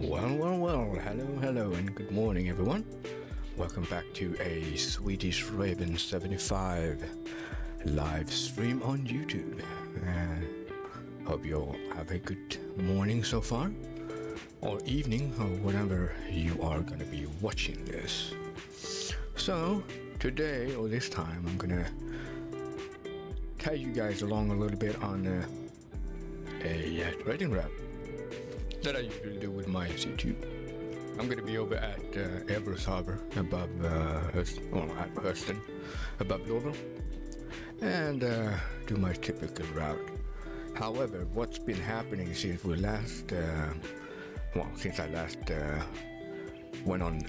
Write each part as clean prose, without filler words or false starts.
Well, hello, and good morning, everyone. Welcome back to a SwedishRaven75 live stream on YouTube. Hope you all have a good morning so far, or evening, or whenever you are going to be watching this. So, today, or this time, I'm going to tell you guys along a little bit on a trading route that I usually do with my C2. I'm going to be over at Everest Harbor above at Hurston, above Louisville, and do my typical route. However, what's been happening since we last, since I last went on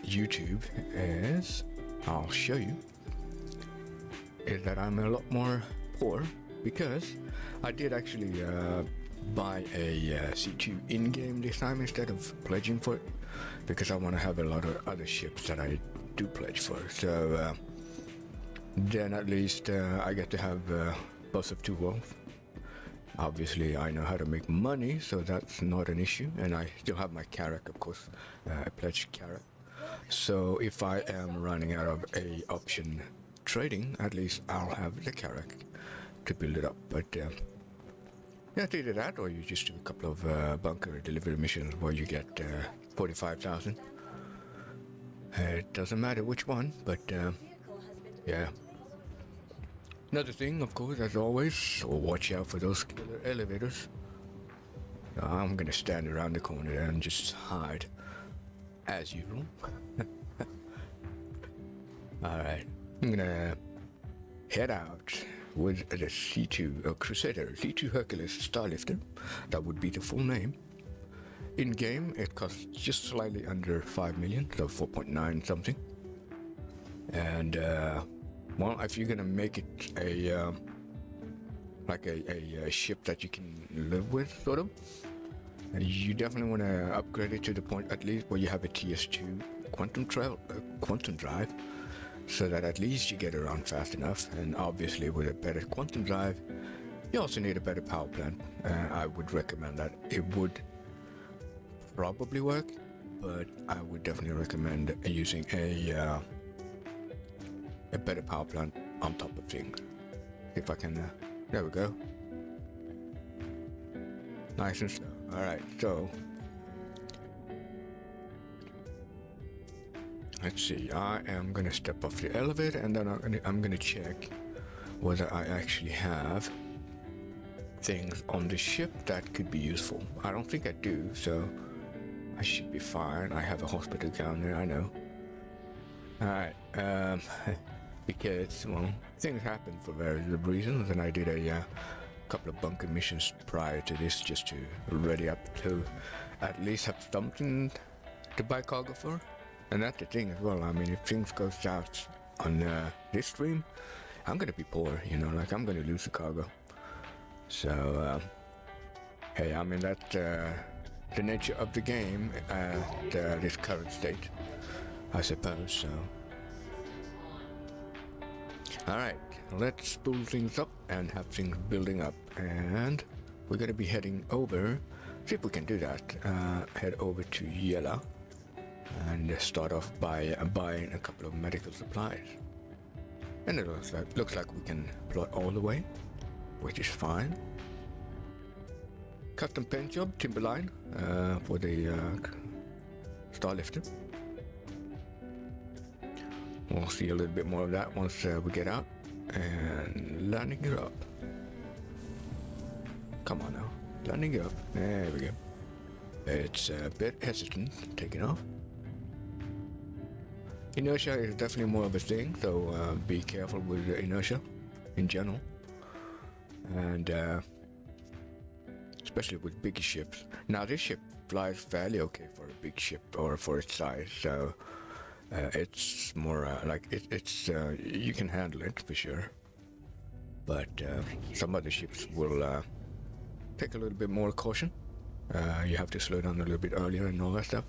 YouTube is, I'll show you, is that I'm a lot more poor because I did actually buy a C2 in-game this time instead of pledging for it, because I want to have a lot of other ships that I do pledge for. So then at least I get to have both of two worlds. Obviously I know how to make money, so that's not an issue, and I still have my carrack, of course. I pledged carrack. So if I am running out of a option trading, at least I'll have the carrack to build it up. But yeah, it's either that or you just do a couple of bunker delivery missions where you get 45,000. It doesn't matter which one, but yeah. Another thing, of course, as always, watch out for those killer elevators. I'm gonna stand around the corner there and just hide, as usual. Alright, I'm gonna head out with the C2 Crusader, C2 Hercules Starlifter. That would be the full name. In game, it costs just slightly under 5 million, so 4.9 something. And well, if you're gonna make it a like a ship that you can live with, sort of, you definitely want to upgrade it to the point at least where you have a TS2 quantum drive, so that at least you get around fast enough. And obviously with a better quantum drive, you also need a better power plant. I would recommend that. It would probably work, but I would definitely recommend using a better power plant on top of things. If I can, there we go. Nice and slow. Alright, so let's see, I am gonna step off the elevator, and then I'm gonna check whether I actually have things on the ship that could be useful. I don't think I do, so I should be fine. I have a hospital down there, I know. Alright, because, well, things happen for various reasons, and I did a couple of bunker missions prior to this just to ready up to at least have something to buy cargo for. And that's the thing as well. I mean, if things go south on this stream, I'm gonna be poor, you know, like I'm gonna lose the cargo. So, hey, I mean, that's the nature of the game at this current state, I suppose, so. Alright, let's spool things up and have things building up. And we're gonna be heading over, see if we can do that, head over to Yella. And start off by buying a couple of medical supplies. And it looks like we can plot all the way, which is fine. Custom paint job, Timberline, for the Starlifter. We'll see a little bit more of that once we get out. And landing her up. Come on now, landing her up. There we go. It's a bit hesitant taking off. Inertia is definitely more of a thing, so be careful with the inertia in general, and especially with big ships. Now this ship flies fairly okay for a big ship or for its size, so it's more like it's you can handle it for sure. But some other ships will take a little bit more caution. You have to slow down a little bit earlier and all that stuff.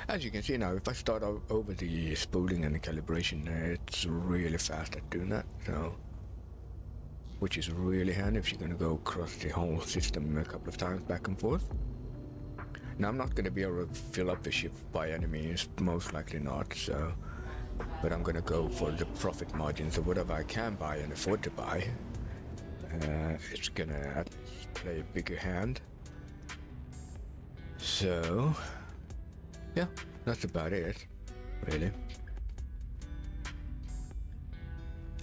As you can see now, if I start over the spooling and the calibration, it's really fast at doing that, so, which is really handy if you're going to go across the whole system a couple of times back and forth. Now I'm not going to be able to fill up the ship by any means, most likely not, so, but I'm going to go for the profit margin, so whatever I can buy and afford to buy, it's going to at least play a bigger hand. So, yeah, that's about it, really.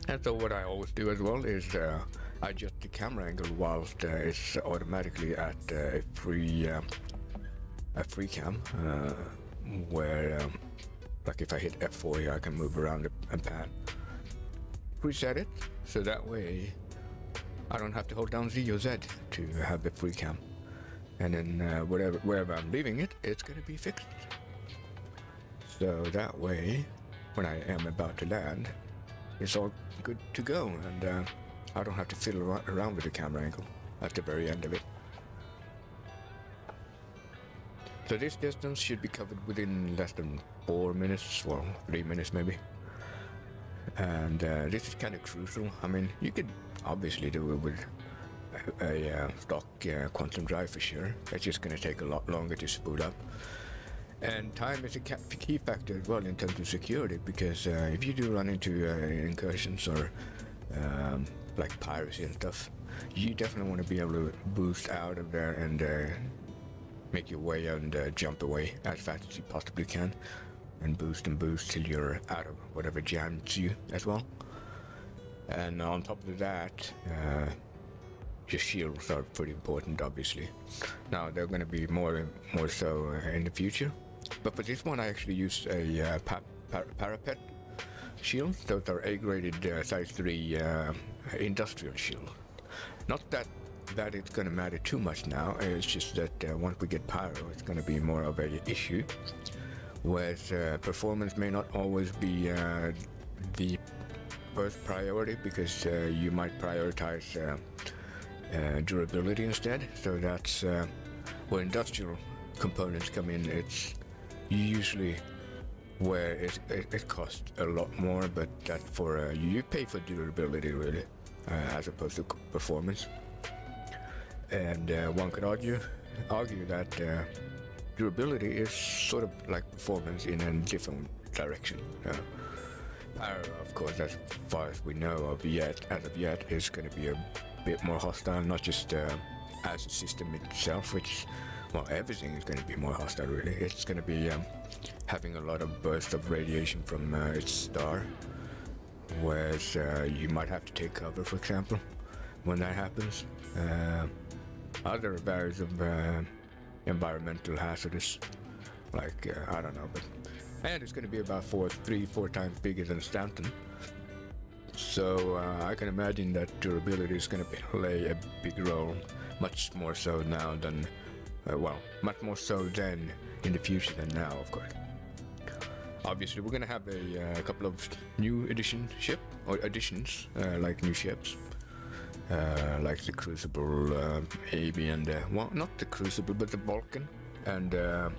And so what I always do as well is I adjust the camera angle whilst it's automatically at a free cam, where like if I hit F4 here, I can move around and pan. Preset it so that way I don't have to hold down Z or Z to have the free cam, and then wherever I'm leaving it, it's going to be fixed. So that way, when I am about to land, it's all good to go, and I don't have to fiddle around with the camera angle at the very end of it. So this distance should be covered within less than 4 minutes, well, 3 minutes maybe. And this is kind of crucial. I mean, you could obviously do it with a stock quantum drive for sure. It's just going to take a lot longer to spool up. And time is a key factor as well in terms of security, because if you do run into incursions or like piracy and stuff, you definitely want to be able to boost out of there and make your way and jump away as fast as you possibly can, and boost till you're out of whatever jams you as well. And on top of that, your shields are pretty important, obviously. Now they're going to be more so in the future, but for this one I actually used a parapet shield. Those are A-graded size 3 industrial shield. Not that it's going to matter too much now. It's just that once we get pyro, it's going to be more of a issue, whereas performance may not always be the first priority, because you might prioritize durability instead. So that's where industrial components come in. It's usually where it costs a lot more, but that for you pay for durability really, as opposed to performance. And one could argue that durability is sort of like performance in a different direction. Pyro, of course, as far as we know of as of yet, is going to be a bit more hostile, not just as a system itself, which, well, everything is going to be more hostile really. It's going to be having a lot of bursts of radiation from its star, whereas you might have to take cover, for example, when that happens. Other varies of environmental hazards, like I don't know, and it's going to be about 4 times bigger than Stanton. So I can imagine that durability is going to play a big role, much more so now than, much more so than in the future than now, of course. Obviously, we're going to have a couple of new additions, like new ships. Like the Crucible, maybe, and well, not the Crucible, but the Vulcan, and oh,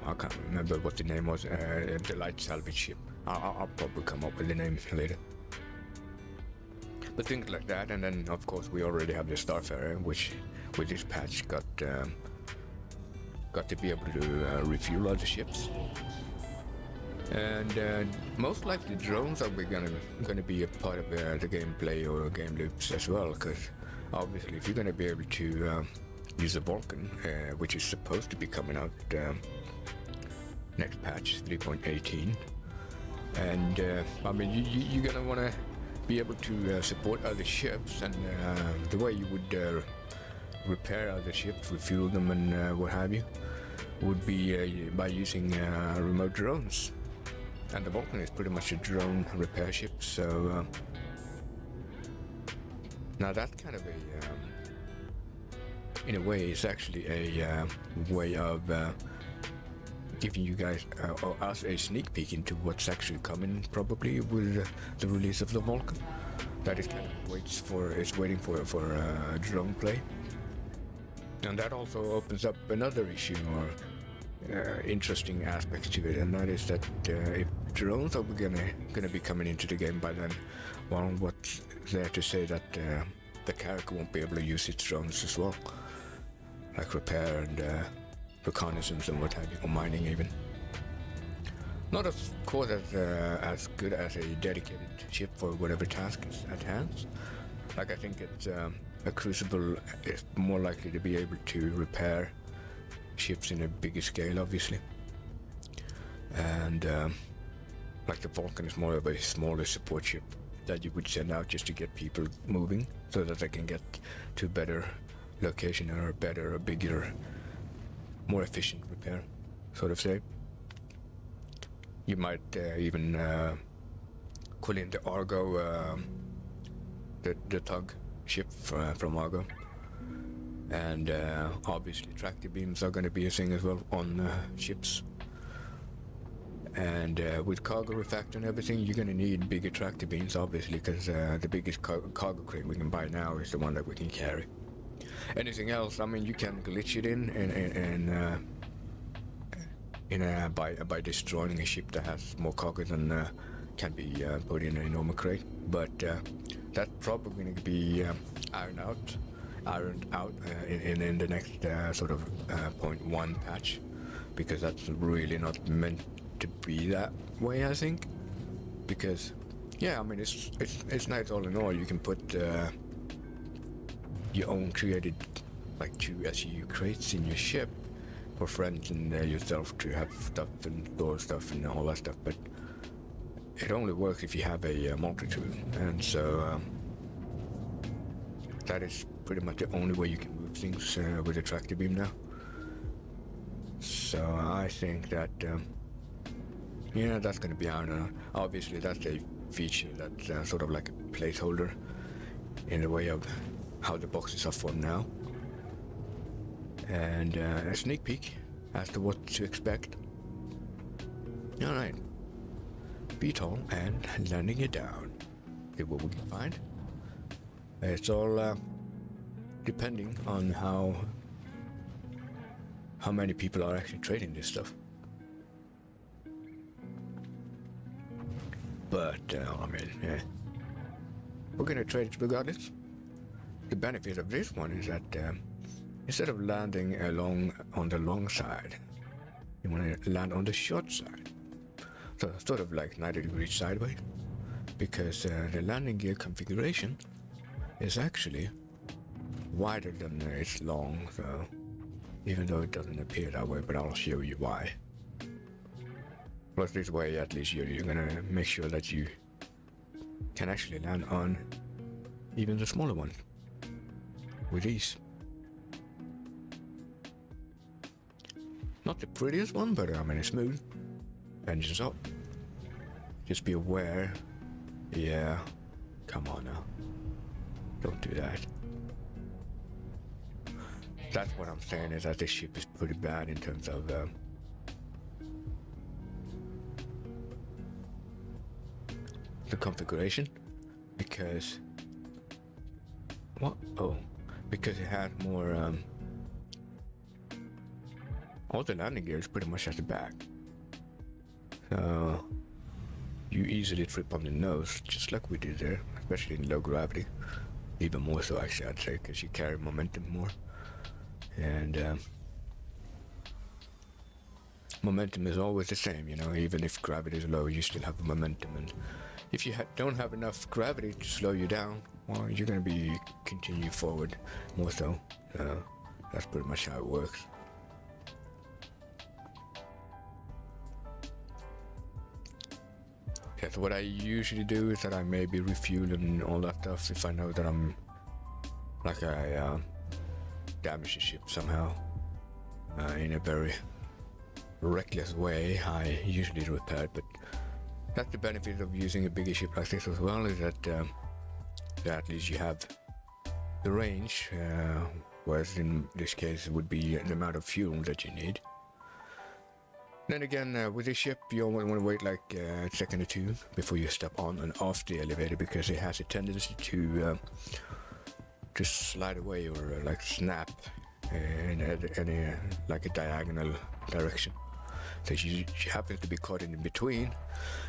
I can't remember what the name was. The light salvage ship. I'll probably come up with the name later. But things like that, and then of course we already have the Starfarer, which with this patch got to be able to refuel other ships. And most likely drones are gonna be a part of the gameplay or game loops as well, because obviously if you're gonna be able to use a Vulcan, which is supposed to be coming out next patch 3.18, and I mean you're gonna want to be able to support other ships, and the way you would repair other ships, refuel them, and what have you, would be by using remote drones. And the Vulcan is pretty much a drone repair ship, so now that's kind of in a way, it's actually a way of giving you guys or us a sneak peek into what's actually coming, probably with the release of the Vulcan. That is kind of waiting for drone play, and that also opens up another issue or interesting aspects to it, and that is that if drones are gonna be coming into the game by then, well, what's there to say that the character won't be able to use its drones as well, like repair and reconnaissance and what have you, or mining even. Not of course as good as a dedicated ship for whatever task is at hand. Like I think it's a Crucible is more likely to be able to repair ships in a bigger scale, obviously. And like the Vulcan is more of a smaller support ship that you would send out just to get people moving so that they can get to a better location or a better, a bigger, more efficient repair, sort of say. You might even call in the Argo, the tug ship from Argo. And obviously tractor beams are going to be a thing as well on ships. And with cargo refactor and everything, you're going to need bigger tractor beams, obviously, because the biggest cargo crate we can buy now is the one that we can carry. Anything else, I mean, you can glitch it by destroying a ship that has more cargo than can be put in a normal crate. But that's probably going to be ironed out in the next sort of 0.1 patch, because that's really not meant to be that way, I think. Because yeah, I mean, it's nice all in all. You can put your own created like 2 SU crates in your ship for friends and yourself to have stuff and store stuff and all that stuff, but it only works if you have a multi-tool, and so that is pretty much the only way you can move things with a tractor beam now. So I think that yeah, that's going to be ironed. Obviously that's a feature that's sort of like a placeholder in the way of how the boxes are formed now, and a sneak peek as to what to expect. Alright, VTOL and landing it down. See what we can find. It's all depending on how many people are actually trading this stuff. But I mean, we're gonna trade it regardless. The benefit of this one is that instead of landing along on the long side, you want to land on the short side, so sort of like 90 degrees sideways, because the landing gear configuration is actually wider than it's long, so even though it doesn't appear that way, but I'll show you why. Plus this way at least you're gonna make sure that you can actually land on even the smaller one with ease. Not the prettiest one, but I mean it's smooth. Engines up. Just be aware. Yeah, come on now. Don't do that. That's what I'm saying, is that this ship is pretty bad in terms of the configuration, because because it had more all the landing gear is pretty much at the back, so you easily trip on the nose, just like we did there, especially in low gravity. Even more so, actually, I'd say, because you carry momentum more. And momentum is always the same, you know, even if gravity is low, you still have momentum. And if you don't have enough gravity to slow you down, well, you're going to be continue forward more so. That's pretty much how it works. Yeah, so what I usually do is that I maybe refuel and all that stuff if I know that I'm like I damage the ship somehow in a very reckless way. I usually repair it, but that's the benefit of using a bigger ship like this as well, is that at least you have the range, whereas in this case it would be the amount of fuel that you need. Then again, with this ship, you only want to wait like a second or two before you step on and off the elevator, because it has a tendency to slide away or like snap in any like a diagonal direction. So if you happen to be caught in between,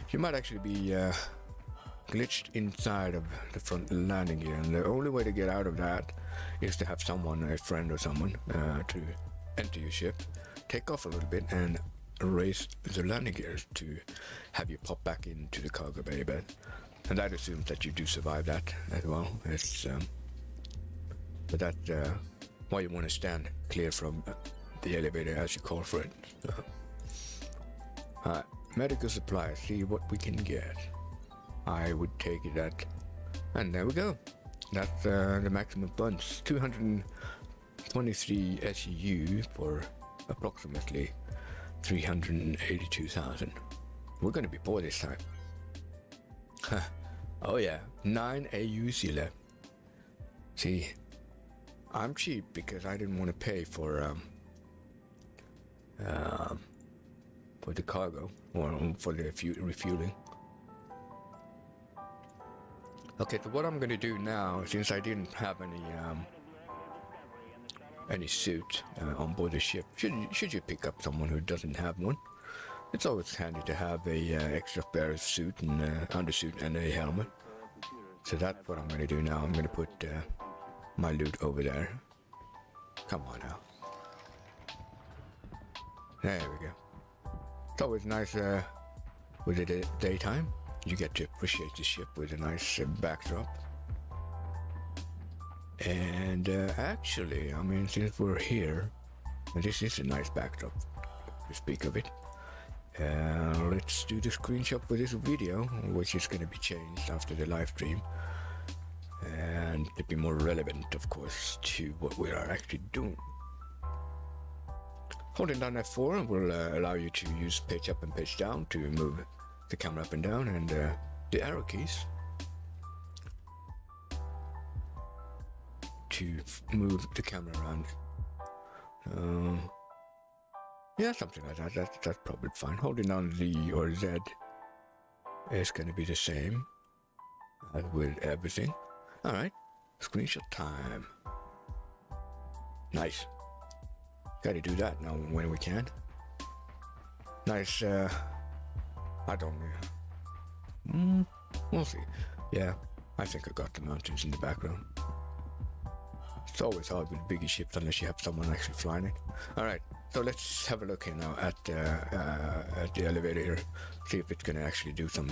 you might actually be glitched inside of the front landing gear, and the only way to get out of that is to have someone, a friend or someone, to enter your ship, take off a little bit, and raise the landing gears to have you pop back into the cargo bay bed. And that assumes that you do survive that as well. It's but that why you want to stand clear from the elevator as you call for it. Medical supplies, see what we can get. I would take it at, and there we go. That's the maximum funds, 223 SEU for approximately 382,000. We're going to be poor this time. Oh yeah, 9 AUC left. See, I'm cheap because I didn't want to pay for the cargo or for the refueling. Okay, so what I'm going to do now, since I didn't have any suit on board the ship, should you pick up someone who doesn't have one? It's always handy to have a extra pair of suit and undersuit and a helmet. So that's what I'm going to do now. I'm going to put my loot over there. Come on now. There we go. It's always nice with the daytime. You get to appreciate the ship with a nice backdrop. And actually, I mean, since we're here, this is a nice backdrop to speak of it. Let's do the screenshot for this video, which is going to be changed after the live stream. And to be more relevant, of course, to what we are actually doing. Holding down F4 will allow you to use page up and page down to move the camera up and down, and the arrow keys to move the camera around. Yeah, something like that. That's probably fine. Holding down Z or Z is going to be the same as with everything. All right, screenshot time. Nice. Got to do that now when we can. Nice. I don't know. We'll see. Yeah, I think I got the mountains in the background. It's always hard with bigger ships unless you have someone actually flying it. All right, so let's have a look here now at the elevator here. See if it's gonna actually do some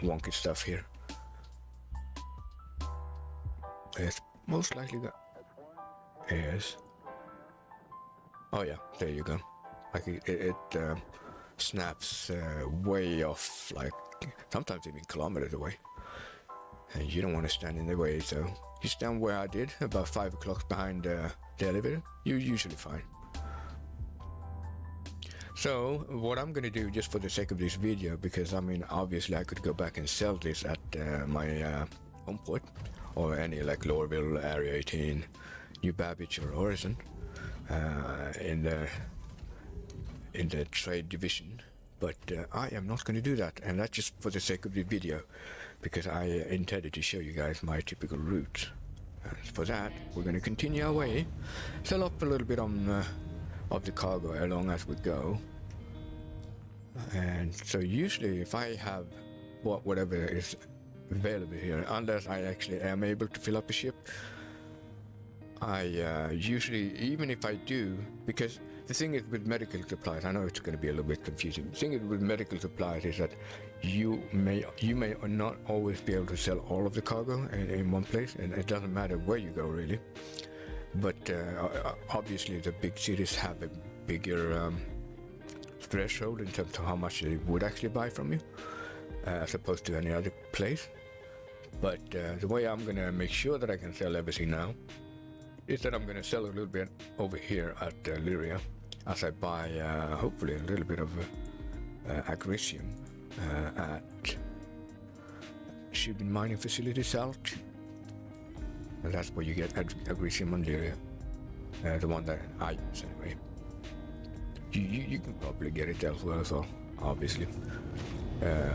wonky stuff here. It's most likely got. Yes. Oh yeah, there you go. Like it snaps way off, like sometimes even kilometers away. And you don't want to stand in the way, so you stand where I did, about 5 o'clock behind the elevator. You're usually fine. So what I'm going to do, just for the sake of this video, because I mean obviously I could go back and sell this at my home port, or any like Lorville, Area 18, New Babbage or Horizon, in the trade division, but I am not going to do that, and that's just for the sake of the video, because I intended to show you guys my typical route. For that, we're going to continue our way, sell up a little bit on of the cargo along as we go, and so usually if I have whatever is available here, unless I actually am able to fill up a ship, I usually, even if I do, because the thing is with medical supplies, I know it's going to be a little bit confusing. The thing is with medical supplies is that you may not always be able to sell all of the cargo in one place, and it doesn't matter where you go really. But obviously the big cities have a bigger threshold in terms of how much they would actually buy from you, as opposed to any other place. But the way I'm going to make sure that I can sell everything now is that I'm going to sell a little bit over here at Lyria, as I buy hopefully a little bit of agricium at shipping mining facility south, and that's where you get agricium on Lyria, the one that I use anyway. You can probably get it elsewhere as well, obviously.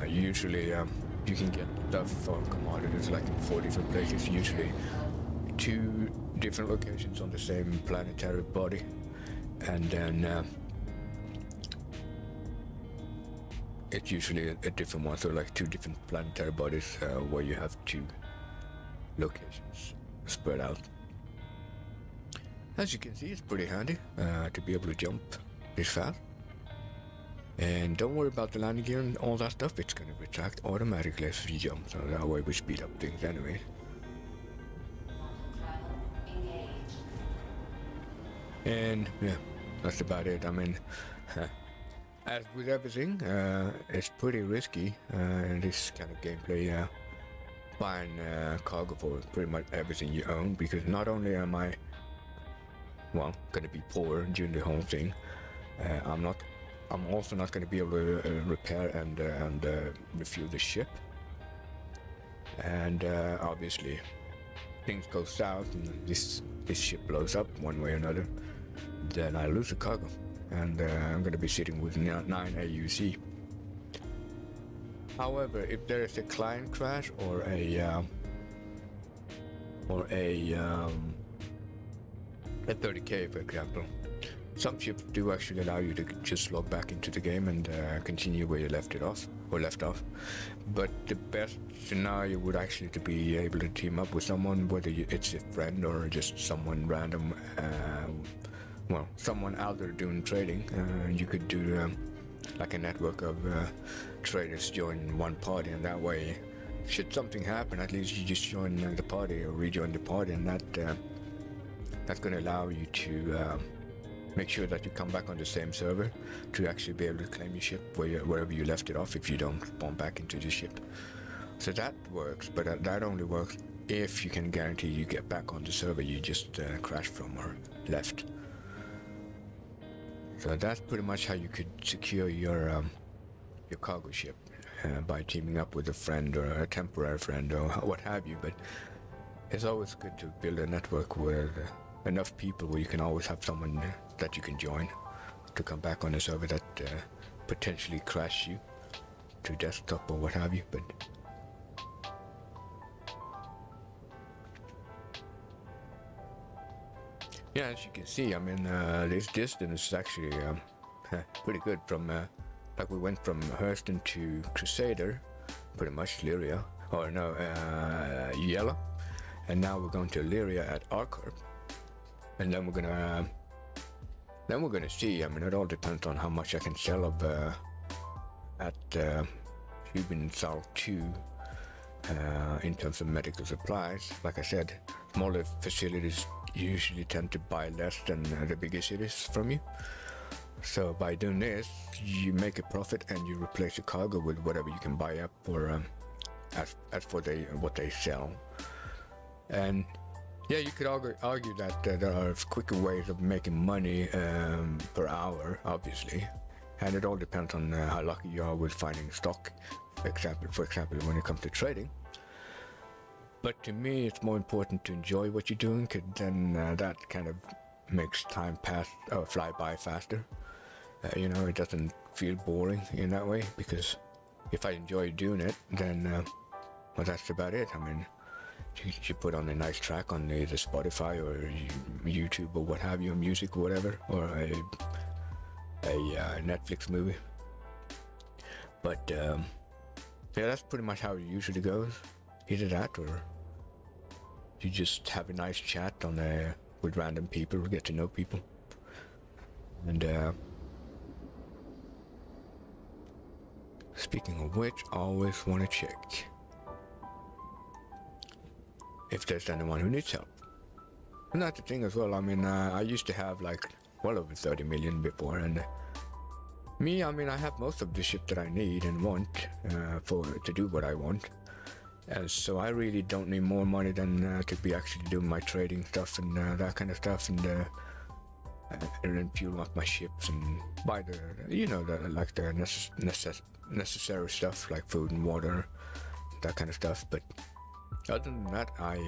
Usually you can get stuff for commodities like in 4 different places, usually 2 different locations on the same planetary body, and then it's usually a different one, so like 2 different planetary bodies where you have 2 locations spread out. As you can see, it's pretty handy to be able to jump this fast. And don't worry about the landing gear and all that stuff, it's going to retract automatically as you jump, so that way we speed up things anyway. And yeah, that's about it. I mean, as with everything, it's pretty risky in this kind of gameplay, buying cargo for pretty much everything you own, because not only am I, well, gonna be poor during the whole thing, I'm also not gonna be able to repair and refuel the ship. And obviously, things go south and this ship blows up one way or another, then I lose the cargo, and I'm gonna be sitting with 9 AUC. However, if there is a client crash or a 30k, for example, some ships do actually allow you to just log back into the game and continue where you left off. But the best scenario would actually to be able to team up with someone, whether it's a friend or just someone random, well, someone out there doing trading. You could do like a network of traders join one party, and that way, should something happen, at least you just join the party or rejoin the party, and that's going to allow you to make sure that you come back on the same server to actually be able to claim your ship wherever you left it off if you don't spawn back into the ship. So that works, but that only works if you can guarantee you get back on the server you just crashed from or left. So that's pretty much how you could secure your cargo ship, by teaming up with a friend or a temporary friend or what have you. But it's always good to build a network with enough people where you can always have someone that you can join to come back on a server that potentially crash you to desktop or what have you. But yeah, as you can see, I mean, this distance is actually pretty good. From like we went from Hurston to Crusader, pretty much Lyria, or no, Yellow, and now we're going to Lyria at Arcorp, and then we're gonna see. I mean, it all depends on how much I can sell of at Cuban South 2 in terms of medical supplies. Like I said, smaller facilities usually tend to buy less than the bigger cities from you. So by doing this, you make a profit and you replace your cargo with whatever you can buy up for as for what they sell. And yeah, you could argue that there are quicker ways of making money per hour, obviously, and it all depends on how lucky you are with finding stock. For example, when it comes to trading. But to me, it's more important to enjoy what you're doing, because then that kind of makes time fly by faster. You know, it doesn't feel boring in that way, because if I enjoy doing it, then well, that's about it. I mean, you put on a nice track on either Spotify or YouTube or what have you, music or whatever, or a Netflix movie. But yeah, that's pretty much how it usually goes. Either that, or you just have a nice chat on with random people, get to know people. And speaking of which, always want to check if there's anyone who needs help. And that's the thing as well. I mean, I used to have like well over 30 million before, and I mean, I have most of the ship that I need and want to do what I want. And so I really don't need more money than to be actually doing my trading stuff and that kind of stuff, and then fuel up my ships and buy the necessary stuff like food and water, that kind of stuff. But other than that, I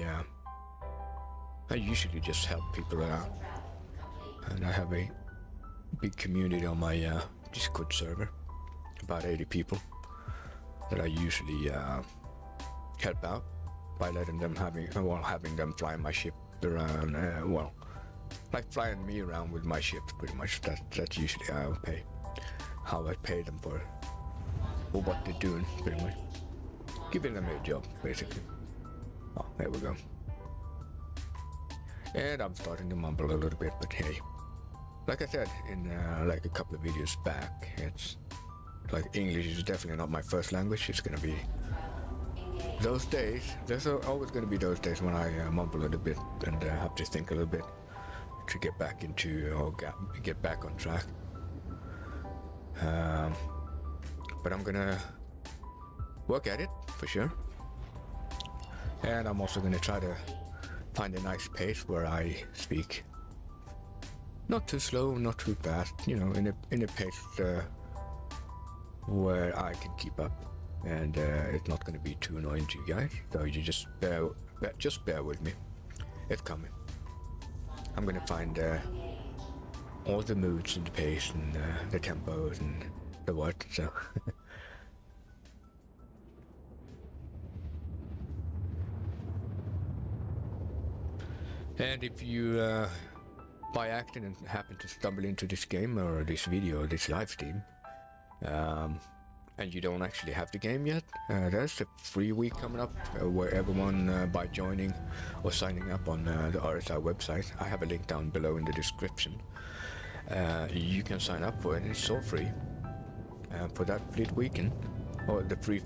usually just help people out, and I have a big community on my Discord server, about 80 people, that I usually help out by having them fly my ship around, like flying me around with my ships, pretty much. That's usually how I pay them for or what they're doing, pretty much. Giving them a job, basically. Oh, there we go. And I'm starting to mumble a little bit, but hey. Like I said in like a couple of videos back, it's like English is definitely not my first language. It's gonna be those days. There's always gonna be those days when I mumble a little bit and have to think a little bit to get back into or get back on track. But I'm gonna work at it for sure. And I'm also gonna try to find a nice pace where I speak not too slow, not too fast, you know, in a pace where I can keep up, and it's not going to be too annoying to you guys. So you just bear with me. It's coming. I'm going to find all the moods and the pace and the tempos and the what. So. And if you by accident happen to stumble into this game or this video, this live stream, and you don't actually have the game yet, there's a free week coming up where everyone by joining or signing up on the RSI website, I have a link down below in the description, you can sign up for it. It's all free for that fleet weekend, or the free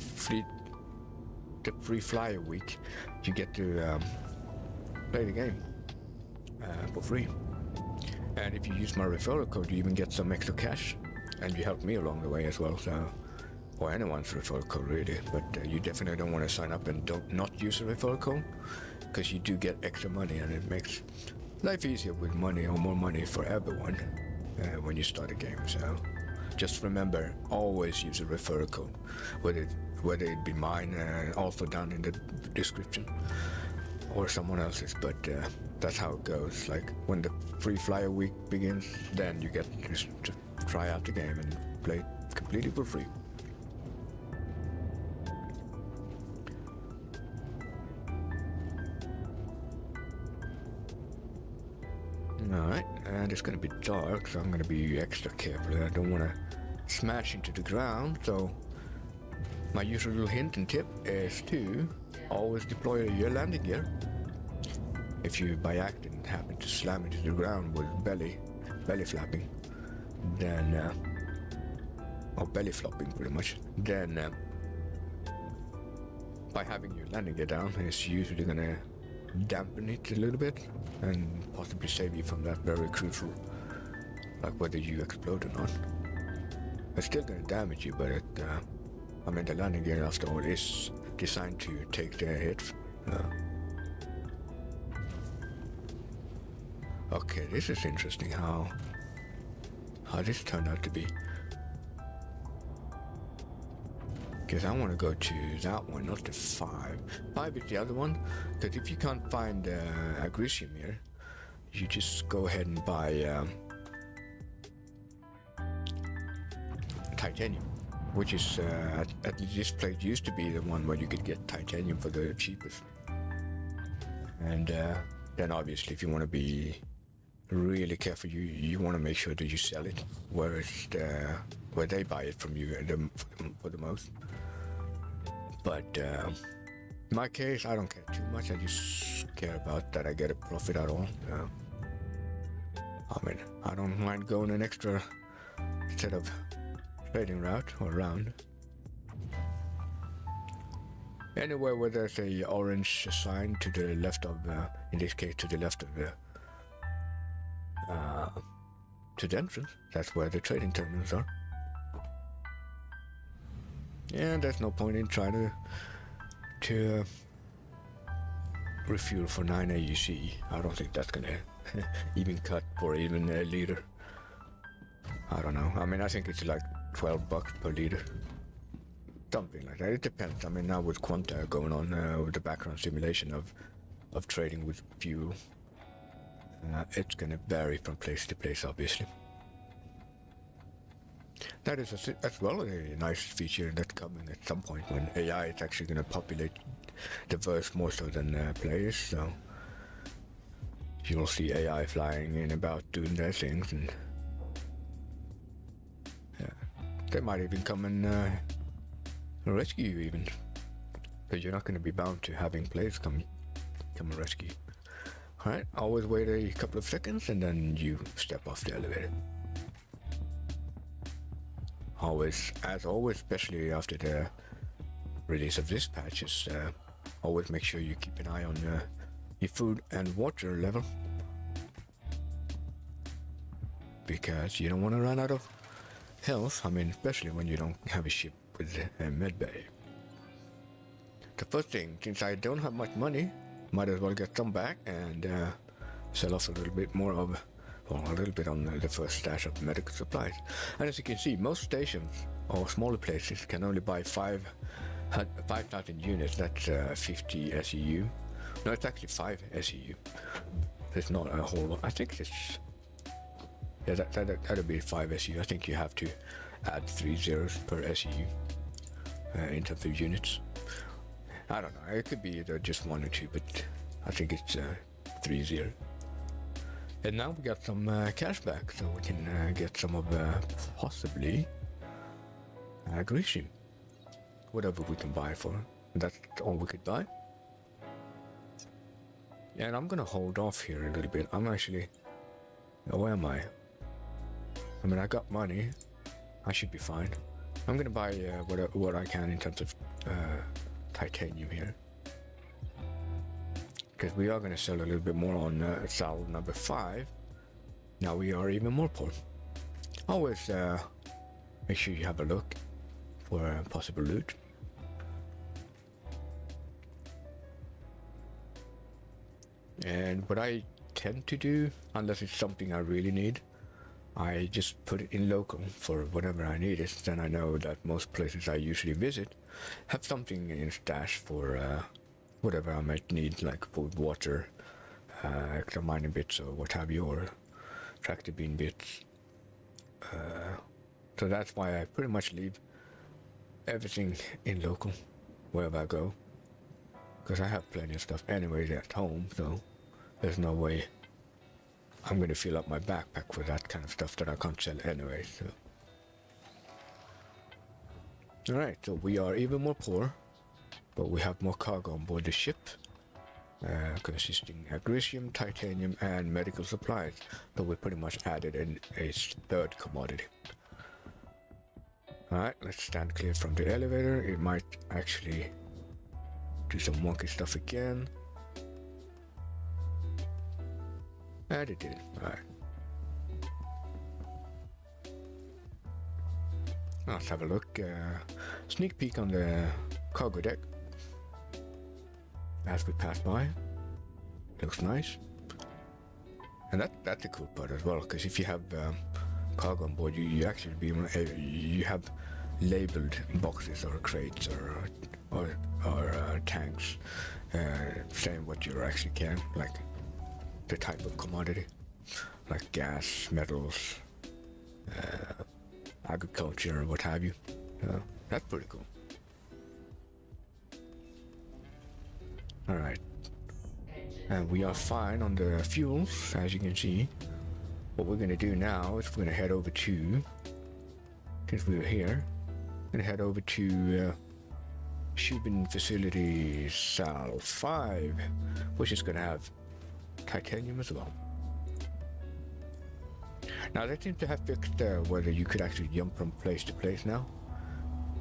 flyer week. You get to play the game for free. And if you use my referral code, you even get some extra cash, and you help me along the way as well. So, or anyone's referral code really, but you definitely don't want to sign up and not use a referral code, because you do get extra money, and it makes life easier with money, or more money for everyone when you start a game. So, just remember, always use a referral code, whether it be mine, also down in the description, or someone else's, but that's how it goes. Like when the free flyer week begins, then you get to try out the game and play it completely for free. Alright, and it's gonna be dark, so I'm gonna be extra careful. I don't wanna smash into the ground, so my usual hint and tip is to always deploy your landing gear. If you by accident happen to slam into the ground with belly flapping, then or belly flopping pretty much, then by having your landing gear down, it's usually gonna dampen it a little bit and possibly save you from that very crucial, like whether you explode or not. It's still gonna damage you, but I mean, the landing gear after all is designed to take the hit. Okay, this is interesting how this turned out to be. Because I want to go to that one, not the 5. 5 is the other one, because if you can't find agricium here, you just go ahead and buy titanium, which is at this place used to be the one where you could get titanium for the cheapest. And then obviously if you want to be really careful, you want to make sure that you sell it where they buy it from you for the most. But in my case, I don't care too much. I just care about that I get a profit at all. I mean, I don't mind going an extra set of trading route or round. Anywhere where there's a orange sign to the left of, in this case, to the left of to the entrance, that's where the trading terminals are. And there's no point in trying to refuel for 9 AUC. I don't think that's gonna even cut for even a liter. I don't know. I mean, I think it's like $12 per liter. Something like that. It depends. I mean, now with Quanta going on with the background simulation of trading with fuel, it's gonna vary from place to place, obviously. That is as well a nice feature that's coming at some point when AI is actually gonna populate the verse more so than players. So you will see AI flying in about doing their things, and they might even come and rescue you even. But you're not going to be bound to having players come and rescue you. Alright, always wait a couple of seconds and then you step off the elevator. Always, as always, especially after the release of this patch, is always make sure you keep an eye on your food and water level. Because you don't want to run out of health, I mean, especially when you don't have a ship with a medbay. The first thing, since I don't have much money, might as well get some back and sell off a little bit more of, well, a little bit on the first stash of medical supplies. And as you can see, most stations or smaller places can only buy 5,000 units. That's 50 SEU. No, it's actually 5 SEU. There's not a whole lot. I think it's, yeah, that'll be 5 SEU. I think you have to add 3 zeros per SEU in terms of units. I don't know, it could be either just 1 or 2, but I think it's 3 0. And now we got some cash back, so we can get some of possibly Grecian. Whatever we can buy for. That's all we could buy. Yeah, and I'm gonna hold off here a little bit. I'm actually, where am I? I mean, I got money. I should be fine. I'm gonna buy what I can in terms of titanium here, because we are going to sell a little bit more on sal number 5. Now we are even more poor. Always make sure you have a look for possible loot. And what I tend to do, unless it's something I really need, I just put it in local for whatever I need it. Then I know that most places I usually visit have something in stash for whatever I might need, like food, water, extra mining bits or what have you, or tractor beam bits. So that's why I pretty much leave everything in local wherever I go, because I have plenty of stuff anyways at home, so there's no way I'm going to fill up my backpack for that kind of stuff that I can't sell anyway. So, alright, so we are even more poor, but we have more cargo on board the ship, consisting of Grecium, titanium, and medical supplies. So we pretty much added in a third commodity. Alright, let's stand clear from the elevator. It might actually do some wonky stuff again. And it did. Alright. Let's have a look. Sneak peek on the cargo deck as we pass by. Looks nice. And that's a cool part as well, because if you have cargo on board, you actually you have labeled boxes or crates or tanks saying what you actually can, like the type of commodity, like gas, metals, agriculture, what have you. That's pretty cool. Alright, and we are fine on the fuels, as you can see. What we're going to do now is we're going to head over to, since we were here, we're going to head over to Shubin Facility Sal 5, which is going to have titanium as well. Now they seem to have fixed whether you could actually jump from place to place now.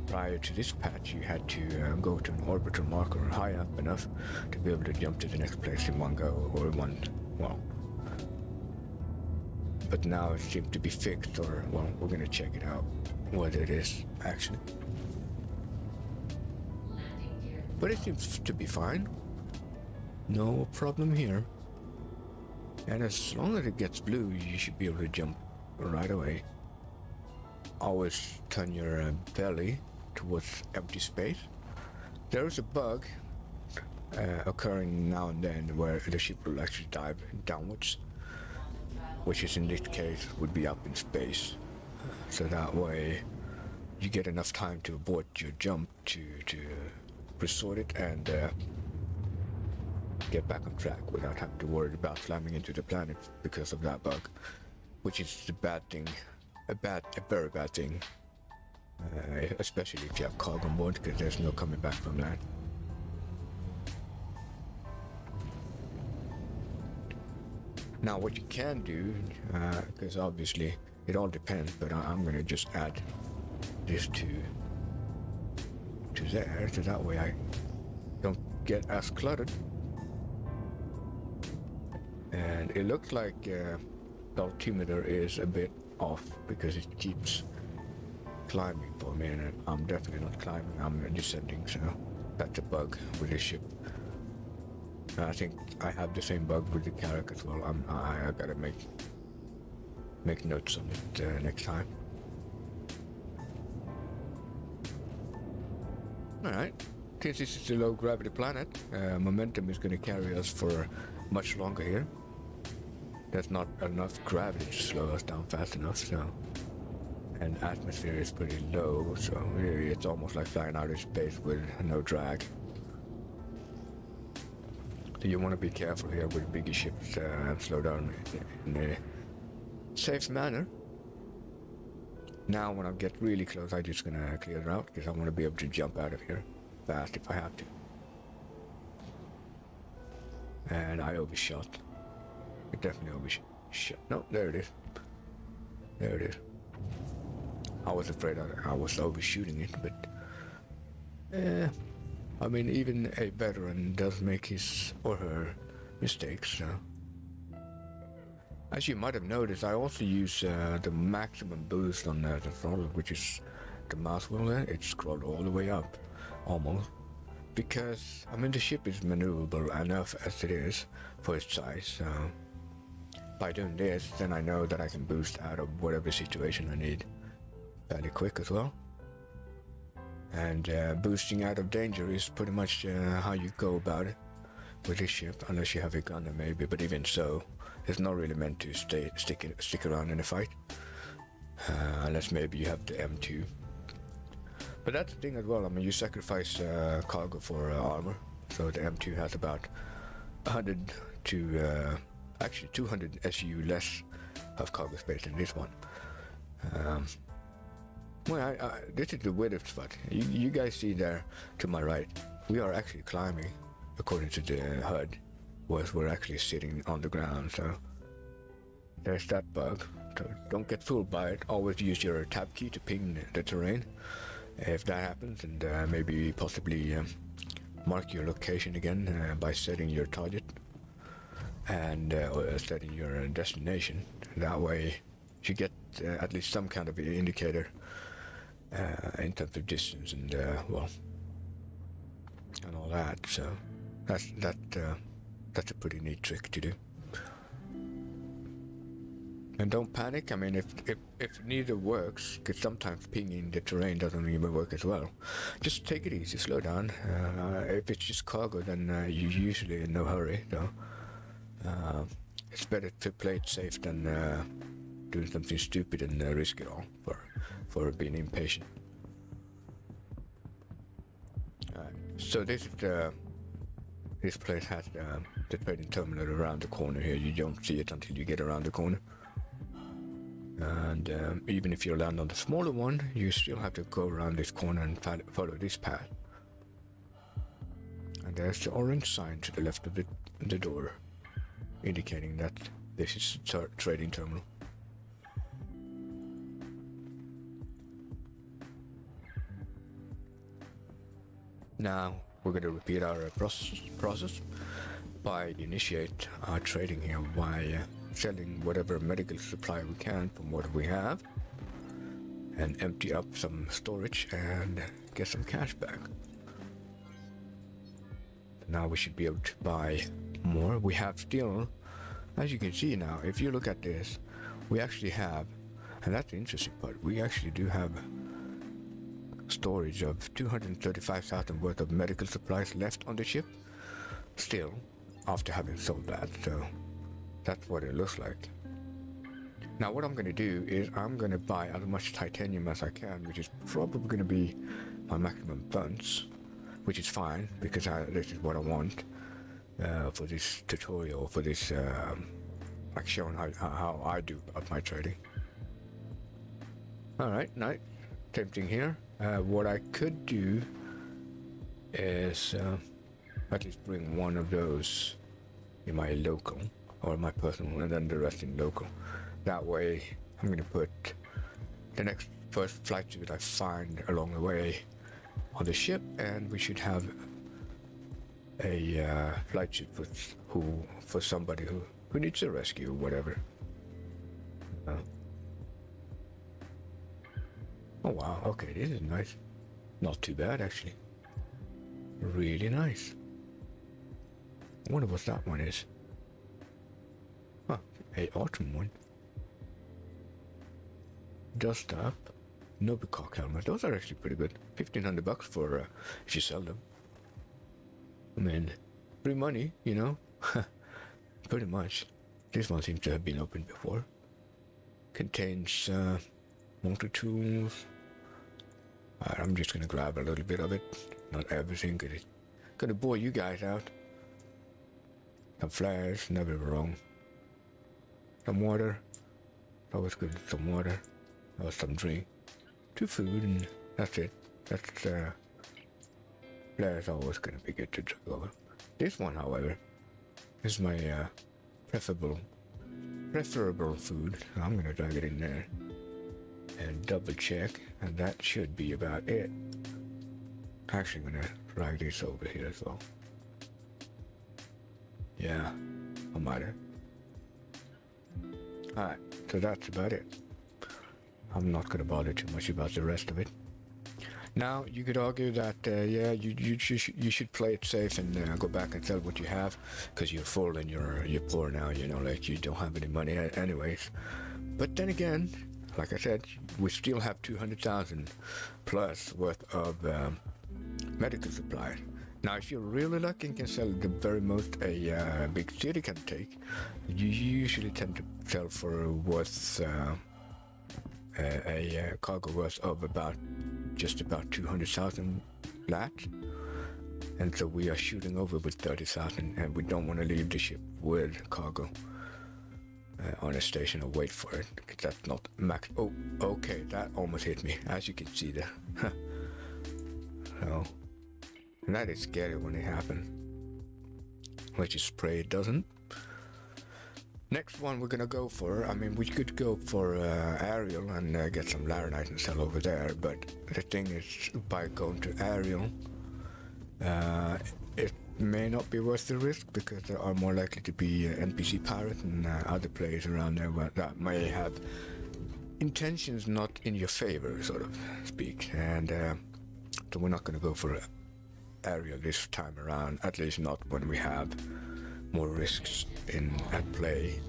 Prior to this patch, you had to go to an orbital marker high up enough to be able to jump to the next place in one go, or in one, well. But now it seems to be fixed, or, well, we're going to check it out, whether it is actually. But it seems to be fine. No problem here. And as long as it gets blue, you should be able to jump right away. Always turn your belly towards empty space. There is a bug occurring now and then where the ship will actually dive downwards, which is in this case would be up in space. So that way you get enough time to abort your jump to resort it and get back on track without having to worry about slamming into the planet because of that bug, which is a bad thing, a very bad thing especially if you have cargo on board, because there's no coming back from that. Now what you can do, because obviously it all depends, but I'm going to just add this to there, so that way I don't get as cluttered. And it looks like the altimeter is a bit off because it keeps climbing for me, and I'm definitely not climbing, I'm descending, so that's a bug with this ship. I think I have the same bug with the Carrack as well. I gotta make notes on it next time. Alright, since this is a low gravity planet, momentum is going to carry us for much longer here. There's not enough gravity to slow us down fast enough, so. And atmosphere is pretty low, so really it's almost like flying out of space with no drag. So you want to be careful here with bigger ships and slow down in a safe manner. Now when I get really close, I'm just gonna clear it out because I want to be able to jump out of here fast if I have to. And I overshot. I definitely overshot. No, there it is. There it is. I was afraid I was overshooting it, but I mean, even a veteran does make his or her mistakes, so. As you might have noticed, I also use the maximum boost on the throttle, which is the mouse wheel there. It's scrolled all the way up, almost. Because, I mean, the ship is maneuverable enough as it is for its size, so. By doing this, then I know that I can boost out of whatever situation I need fairly quick as well. And boosting out of danger is pretty much how you go about it with this ship, unless you have a gunner maybe, but even so, it's not really meant to stick around in a fight, unless maybe you have the M2. But that's the thing as well, I mean, you sacrifice cargo for armor, so the M2 has about 100 to actually 200 SU less of cargo space than this one. Well, this is the width spot. You guys see there to my right, we are actually climbing according to the HUD, whereas we're actually sitting on the ground, so there's that bug. So don't get fooled by it. Always use your tab key to ping the terrain if that happens, and maybe possibly mark your location again by setting your target and or setting your destination. That way you get at least some kind of indicator in terms of distance and well, and all that. So that's a pretty neat trick to do. And don't panic. I mean, if neither works, because sometimes pinging the terrain doesn't even work as well. Just take it easy, slow down. If it's just cargo, then you're usually in no hurry, though. It's better to play it safe than doing something stupid and risk it all for being impatient. So this is this place has the trading terminal around the corner here. You don't see it until you get around the corner. And even if you land on the smaller one, you still have to go around this corner and follow this path. And there's the orange sign to the left of the door, indicating that this is a trading terminal. Now we're going to repeat our process by initiate our trading here by selling whatever medical supply we can from what we have and empty up some storage and get some cash back. Now we should be able to buy more. We have still, as you can see now, if you look at this, we actually have, and that's the interesting part, we actually do have storage of 235,000 worth of medical supplies left on the ship still after having sold that. So that's what it looks like. Now what I'm going to do is I'm going to buy as much titanium as I can, which is probably going to be my maximum funds, which is fine because this is what I want for this tutorial, for this like showing how I do up my trading. Alright, Same thing here. What I could do is at least bring one of those in my local or my personal, and then the rest in local. That way, I'm going to put the next first flight suit I find along the way on the ship, and we should have a flight suit for somebody who needs a rescue or whatever. Oh wow, okay, this is nice. Not too bad actually. Really nice. I wonder what that one is. Huh, a autumn one. Dust up. Nobicock helmet. Those are actually pretty good. $1,500 for if you sell them. I mean, free money, you know. Pretty much. This one seems to have been opened before. Contains multi-tools. I'm just gonna grab a little bit of it. Not everything, cause it's gonna bore you guys out. Some flares, never wrong. Some water. Always good. Some water. Or some drink. 2 food, and that's it. That's flares always gonna be good to drag over. This one, however, is my preferable food. So I'm gonna drag it in there and double check, and that should be about it. Actually, I'm gonna drag this over here as well. Yeah, I might have. Alright, so that's about it. I'm not gonna bother too much about the rest of it. Now, you could argue that, yeah, you should play it safe and go back and sell what you have, because you're full and you're poor now, you know, like you don't have any money anyways. But then again, like I said, we still have 200,000 plus worth of medical supplies. Now, if you're really lucky and can sell the very most a big city can take, you usually tend to sell for worth a cargo worth of just about 200,000 lat, and so we are shooting over with 30,000, and we don't want to leave the ship with cargo on a station or wait for it. That's not max. Oh, okay, that almost hit me, as you can see there. So, and that is scary when it happens. Let's just pray it doesn't. Next one we're gonna go for, I mean, we could go for aerial and get some laranite and sell over there, but the thing is, by going to aerial, it may not be worth the risk, because there are more likely to be NPC pirates and other players around there that may have intentions not in your favor, sort of speak, and so we're not gonna go for aerial this time around, at least not when we have more risks at play.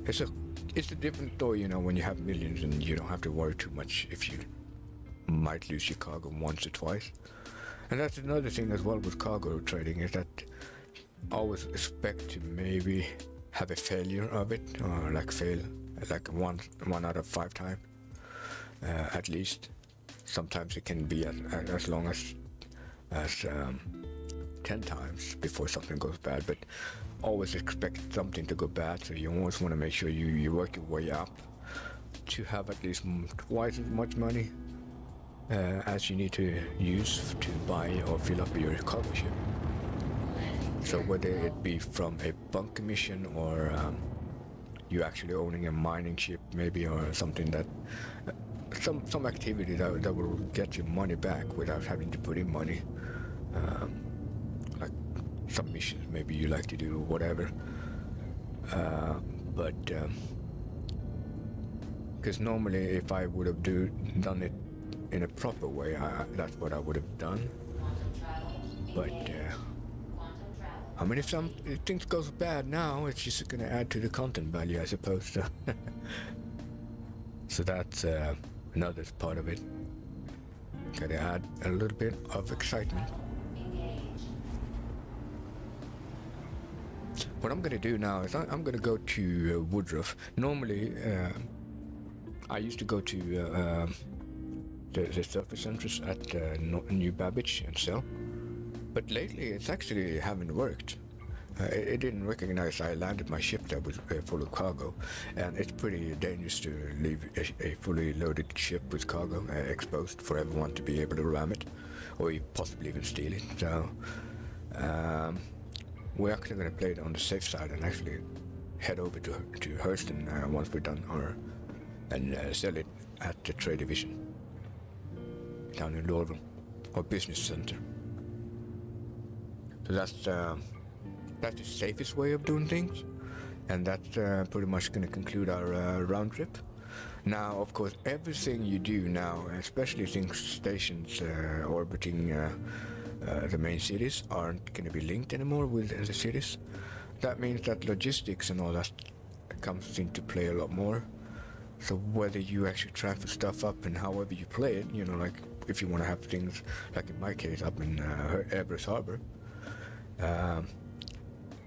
It's a different story, you know, when you have millions and you don't have to worry too much if you might lose your cargo once or twice. And that's another thing as well with cargo trading, is that always expect to maybe have a failure of it, or like fail like one out of 5 times at least. Sometimes it can be as long as 10 times before something goes bad, but always expect something to go bad, so you always want to make sure you work your way up to have at least twice as much money as you need to use to buy or fill up your cargo ship. So whether it be from a bunker mission or you actually owning a mining ship maybe, or something that some activity that will get you money back without having to put in money, like some missions maybe you like to do, whatever, but because normally if I would have done it in a proper way, that's what I would have done. But I mean, if things goes bad now, it's just going to add to the content value, I suppose. So that's another part of it. Got to add a little bit of excitement. What I'm going to do now is I'm going to go to Woodruff. Normally, I used to go to the surface entrance at New Babbage and sell, but lately it's actually haven't worked. It didn't recognize I landed my ship that was full of cargo, and it's pretty dangerous to leave a fully loaded ship with cargo exposed for everyone to be able to ram it, or possibly even steal it. So we're actually going to play it on the safe side and actually head over to Hurston once we're done, and sell it at the trade division down in Lorville, or business center. So that's the safest way of doing things, and that's pretty much going to conclude our round trip. Now, of course, everything you do now, especially things stations orbiting the main cities, aren't going to be linked anymore with the cities. That means that logistics and all that comes into play a lot more. So whether you actually transfer stuff up and however you play it, you know, like if you want to have things, like in my case, up in Everest Harbor,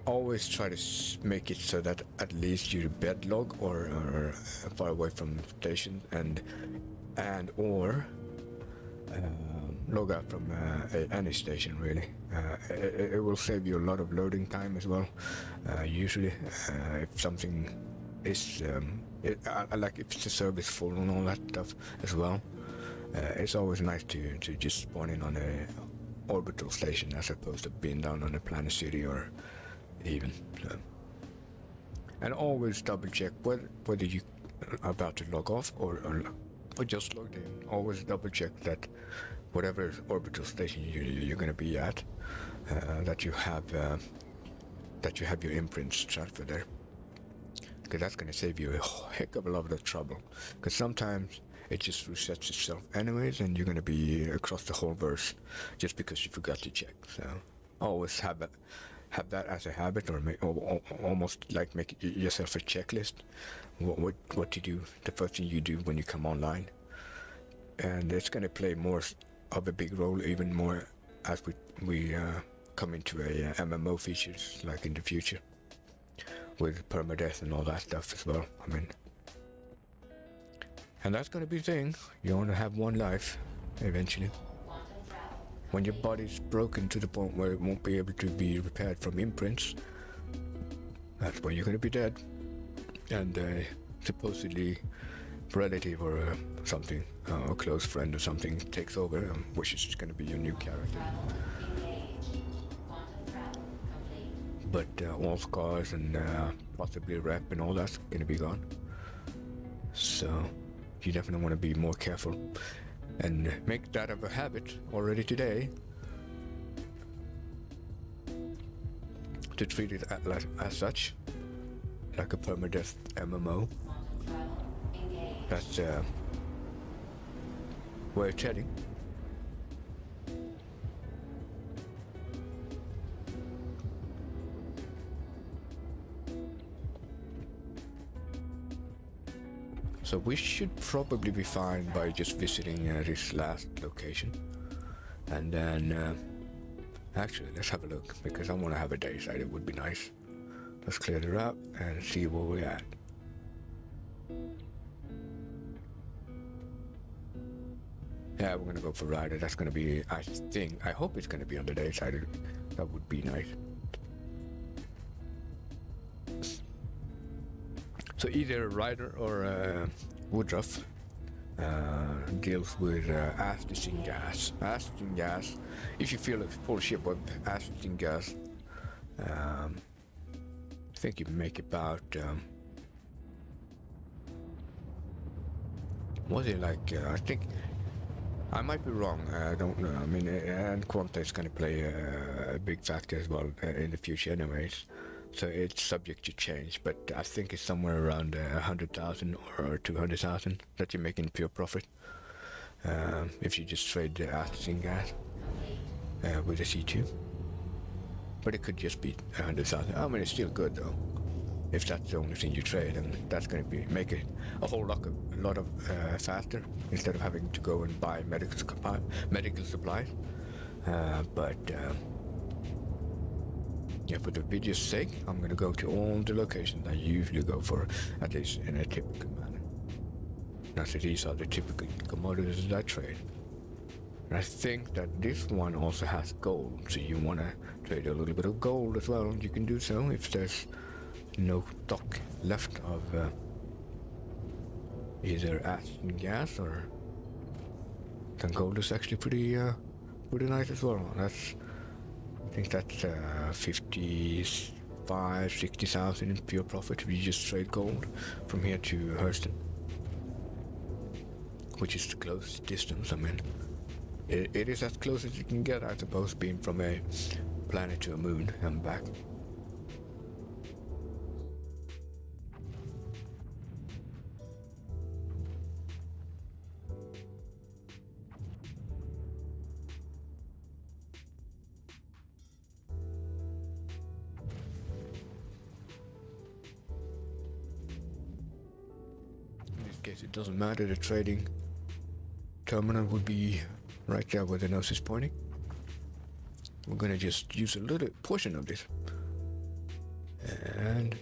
always try to make it so that at least you bed log or far away from station and or log out from any station, really. It will save you a lot of loading time as well. Usually, if something is like if it's a service full and all that stuff as well, it's always nice to just spawn in on a orbital station as opposed to being down on a planet city or even. So. And always double check whether you are about to log off or just logged in. Always double check that whatever orbital station you're going to be at, that you have your imprints transferred there, because that's going to save you a heck of a lot of trouble. Because sometimes it just resets itself anyways, and you're going to be across the whole verse just because you forgot to check. So always have that as a habit, or almost like make yourself a checklist. What to do, the first thing you do when you come online, and it's going to play more of a big role, even more as we come into a MMO features like in the future with permadeath and all that stuff as well. I mean, and that's going to be the thing. You only have one life eventually. When your body's broken to the point where it won't be able to be repaired from imprints, that's when you're going to be dead. And supposedly relative or something, a close friend or something takes over, which is going to be your new character. But all scars and possibly rep and all that's going to be gone. So you definitely want to be more careful and make that of a habit already today to treat it as such, like a permadeath MMO. That's where it's heading. So we should probably be fine by just visiting this last location. And then, actually, let's have a look, because I want to have a day side. It would be nice. Let's clear it up and see where we're at. Yeah, we're gonna go for Rider. That's gonna be, I hope it's gonna be on the day side. That would be nice. So either Rider or Woodruff deals with acetylene gas. Acetylene gas, if you feel a full ship of acetylene gas, I think you make about, was it like, I think, I might be wrong, I don't know. I mean, and Quanta is going to play a big factor as well in the future anyways. So it's subject to change, but I think it's somewhere around 100,000 or 200,000 that you're making pure profit if you just trade the acetylene gas with the C2. But it could just be 100,000. I mean, it's still good though. If that's the only thing you trade, and that's going to make it a whole lot of faster instead of having to go and buy medical supplies. Yeah, for the video's sake, I'm going to go to all the locations I usually go for, at least in a typical manner. Now, so these are the typical commodities that I trade. And I think that this one also has gold, so you want to trade a little bit of gold as well. You can do so if there's no stock left of either acid and gas, or then gold is actually pretty nice as well. I think that's 60,000 in pure profit if you just trade gold from here to Hurston, which is the closest distance. I mean, it is as close as you can get, I suppose, being from a planet to a moon and back. In this case, it doesn't matter, the trading terminal would be right there where the nose is pointing. We're gonna just use a little portion of this and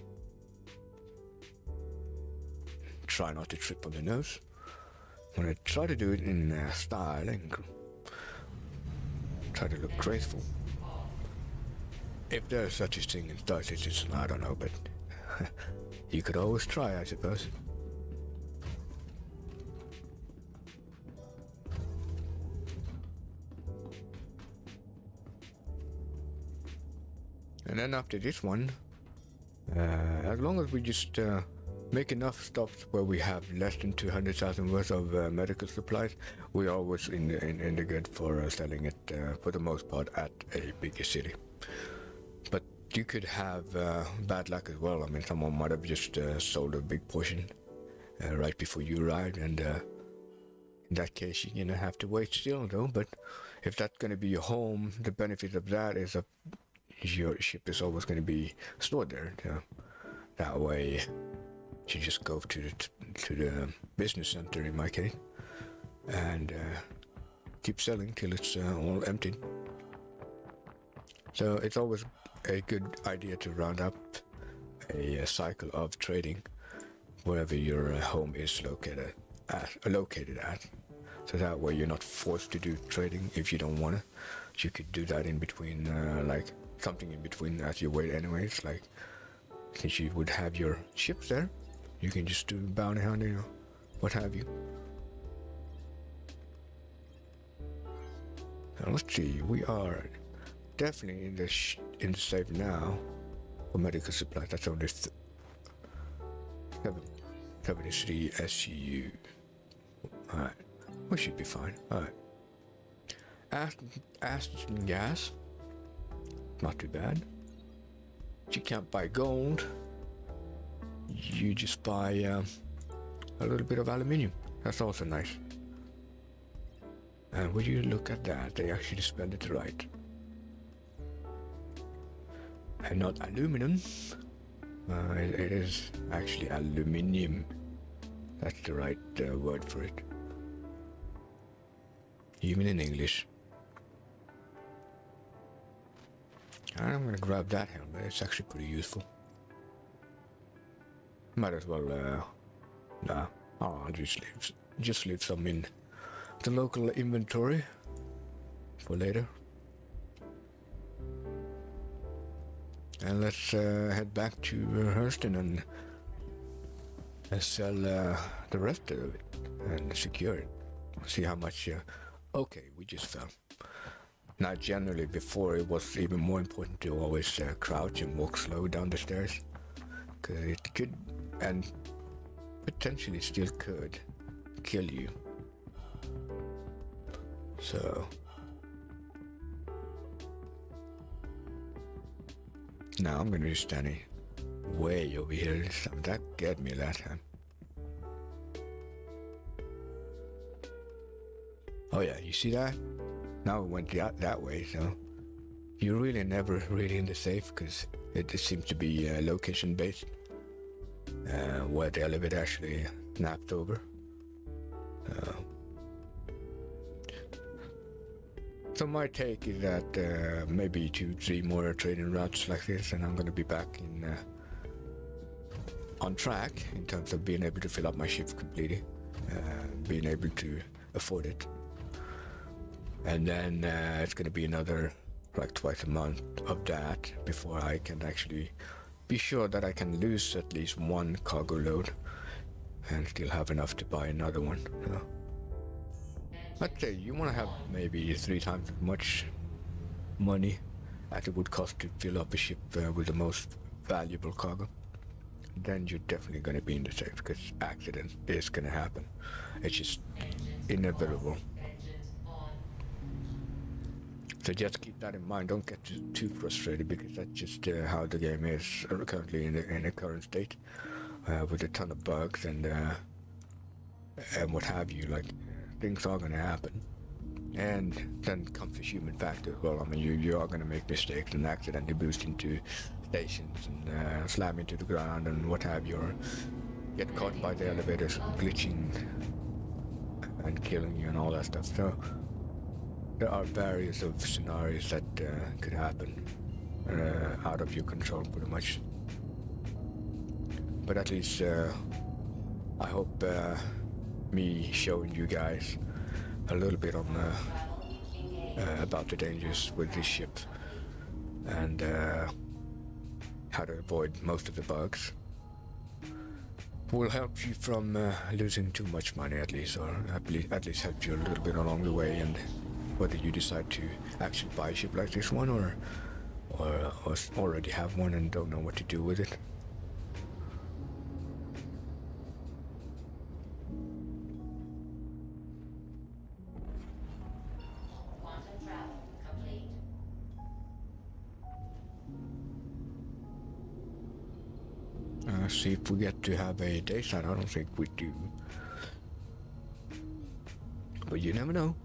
try not to trip on the nose. I'm gonna try to do it in style and try to look graceful. If there's such a thing in style, it's I don't know, but you could always try, I suppose. And then after this one, as long as we just make enough stops where we have less than 200,000 worth of medical supplies, we're always in the good for selling it for the most part at a bigger city. But you could have bad luck as well. I mean, someone might have just sold a big portion right before you arrived, and in that case you're gonna have to wait still though. But if that's gonna be your home, the benefit of that is that your ship is always going to be stored there. That way you just go to the business center in my case and keep selling till it's all empty. So it's always a good idea to round up a cycle of trading wherever your home is located at. So that way you're not forced to do trading if you don't want to. You could do that in between, like something in between as you wait anyways. Like, since you would have your ships there, you can just do bounty hunting or what have you. Now let's see, we are definitely in the safe now for medical supplies. That's only 73 SCU. Alright, we should be fine. Alright. Acid and gas, not too bad. You can't buy gold. You just buy a little bit of aluminium. That's also nice. And when you look at that, they actually spend it right. And not aluminum. It is actually aluminium. That's the right word for it. Even in English. I'm gonna grab that helmet. It's actually pretty useful. Might as well. Nah. Oh, I'll just leave some in the local inventory for later. And let's head back to Hurston and sell the rest of it and secure it. See how much. Okay, we just fell. Now, generally, before it was even more important to always crouch and walk slow down the stairs, because it could, and potentially still could, kill you. So now I'm gonna be standing way over here. That scared me last time. Oh yeah, you see that? Now it went that way, so you're really never really in the safe, because it seems to be location based, where the elevator actually snapped over. So my take is that maybe 2-3 more trading routes like this, and I'm going to be back in on track in terms of being able to fill up my ship completely, being able to afford it. and then it's going to be another like twice a month of that before I can actually be sure that I can lose at least one cargo load and still have enough to buy another one. So I'd say you want to have maybe 3 times as much money as it would cost to fill up a ship with the most valuable cargo. Then you're definitely going to be in the safe, because accidents is going to happen. It's just inevitable. So just keep that in mind. Don't get too frustrated, because that's just how the game is currently in the current state, with a ton of bugs and what have you. Like, things are going to happen, and then comes the human factor. Well, I mean, you are going to make mistakes and accidentally boost into stations and slam into the ground and what have you, or get caught by the elevators glitching and killing you and all that stuff. So there are various of scenarios that could happen out of your control, pretty much. But at least I hope me showing you guys a little bit on about the dangers with this ship and how to avoid most of the bugs will help you from losing too much money, at least, or at least help you a little bit along the way. And whether you decide to actually buy a ship like this one, or already have one and don't know what to do with it. See if we get to have a day sign. I don't think we do, but you never know.